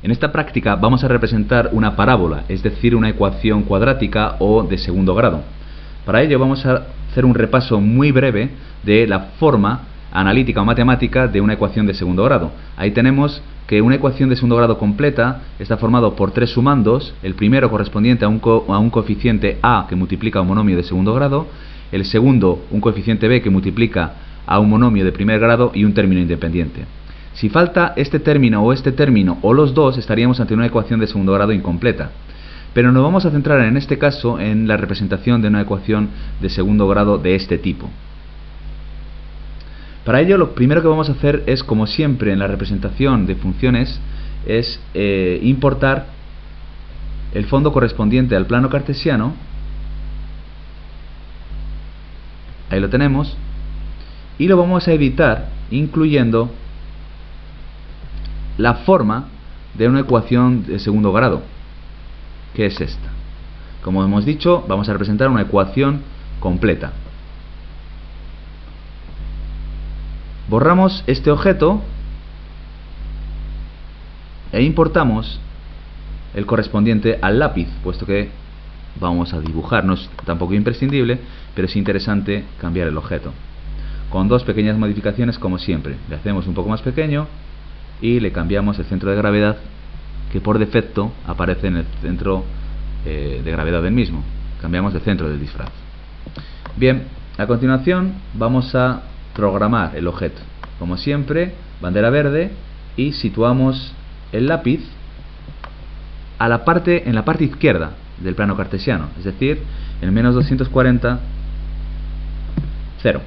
En esta práctica vamos a representar una parábola, es decir, una ecuación cuadrática o de segundo grado. Para ello vamos a hacer un repaso muy breve de la forma analítica o matemática de una ecuación de segundo grado. Ahí tenemos que una ecuación de segundo grado completa está formado por tres sumandos, el primero correspondiente a un coeficiente a que multiplica a un monomio de segundo grado, el segundo un coeficiente b que multiplica a un monomio de primer grado y un término independiente. Si falta este término o los dos, estaríamos ante una ecuación de segundo grado incompleta. Pero nos vamos a centrar en este caso en la representación de una ecuación de segundo grado de este tipo. Para ello, lo primero que vamos a hacer es, como siempre en la representación de funciones, es importar el fondo correspondiente al plano cartesiano. Ahí lo tenemos. Y lo vamos a editar incluyendo la forma de una ecuación de segundo grado, que es esta. Como hemos dicho, vamos a representar una ecuación completa. Borramos este objeto e importamos el correspondiente al lápiz, puesto que vamos a dibujar. No es tampoco imprescindible, pero es interesante cambiar el objeto. Con dos pequeñas modificaciones, como siempre. Le hacemos un poco más pequeño y le cambiamos el centro de gravedad, que por defecto aparece en el centro de gravedad del mismo. Cambiamos el centro del disfraz. Bien, a continuación vamos a programar el objeto. Como siempre, bandera verde, y situamos el lápiz en la parte izquierda del plano cartesiano, es decir, en menos 240, 0.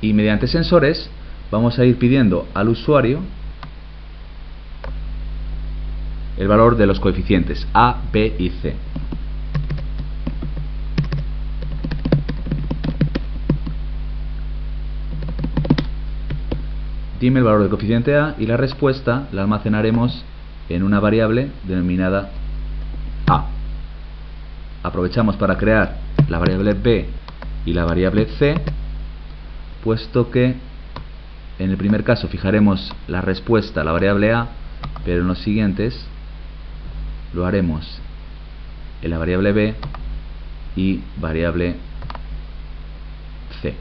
Y mediante sensores vamos a ir pidiendo al usuario el valor de los coeficientes a, b y c. Dime el valor del coeficiente a, y la respuesta la almacenaremos en una variable denominada a. Aprovechamos para crear la variable b y la variable c, puesto que en el primer caso fijaremos la respuesta a la variable a, pero en los siguientes lo haremos en la variable b y variable c.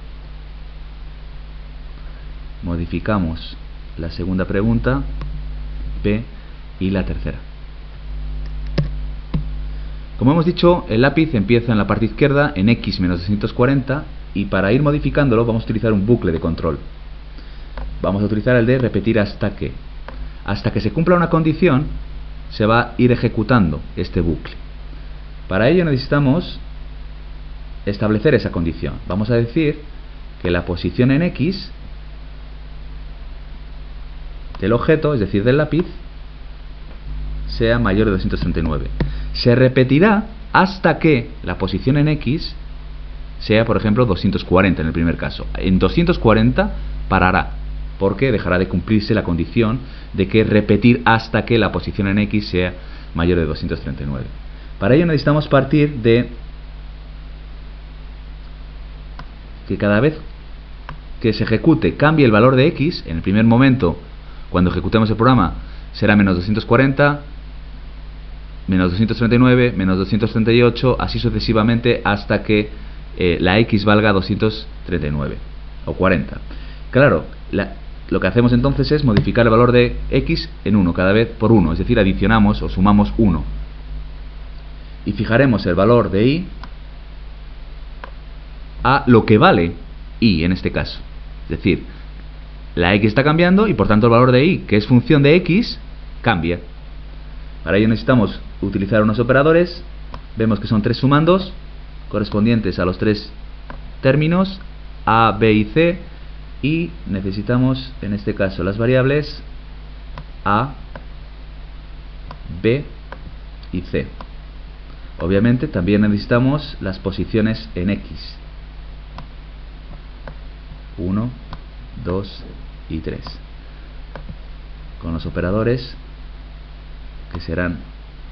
Modificamos la segunda pregunta, b, y la tercera. Como hemos dicho, el lápiz empieza en la parte izquierda en x menos 240, y para ir modificándolo vamos a utilizar un bucle de control. Vamos a utilizar el de repetir hasta que. Hasta que se cumpla una condición, se va a ir ejecutando este bucle. Para ello necesitamos establecer esa condición. Vamos a decir que la posición en x del objeto, es decir, del lápiz, sea mayor de 239. Se repetirá hasta que la posición en x sea, por ejemplo, 240 en el primer caso. En 240 parará, porque dejará de cumplirse la condición de que repetir hasta que la posición en x sea mayor de 239. Para ello necesitamos partir de que cada vez que se ejecute cambie el valor de x. En el primer momento, cuando ejecutemos el programa, será menos 240, menos 239, menos 238, así sucesivamente hasta que la x valga 239 o 40. Claro, lo que hacemos entonces es modificar el valor de x en 1 cada vez por 1, es decir, adicionamos o sumamos 1. Y fijaremos el valor de y a lo que vale y en este caso. Es decir, la x está cambiando y por tanto el valor de y, que es función de x, cambia. Para ello necesitamos utilizar unos operadores. Vemos que son tres sumandos correspondientes a los tres términos a, b y c, y necesitamos en este caso las variables a, b y c. Obviamente también necesitamos las posiciones en x, 1, 2 y 3, con los operadores que serán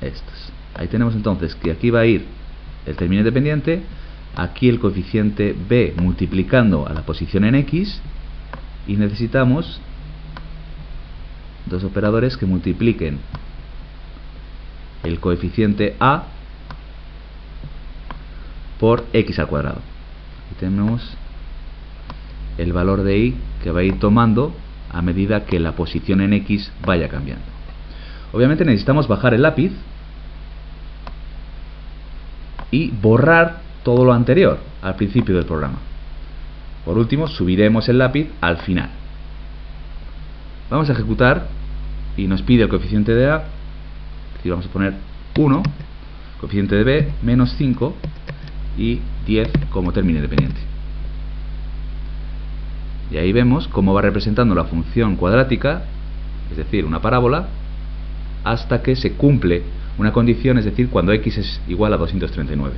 estos. Ahí tenemos entonces que aquí va a ir el término independiente, aquí el coeficiente b multiplicando a la posición en x, y necesitamos dos operadores que multipliquen el coeficiente a por x al cuadrado. Aquí tenemos el valor de y que va a ir tomando a medida que la posición en x vaya cambiando. Obviamente necesitamos bajar el lápiz y borrar todo lo anterior al principio del programa. Por último, subiremos el lápiz al final. Vamos a ejecutar y nos pide el coeficiente de a, es decir, vamos a poner 1, coeficiente de b, menos 5 y 10 como término independiente. Y ahí vemos cómo va representando la función cuadrática, es decir, una parábola, hasta que se cumple una condición, es decir, cuando x es igual a 239.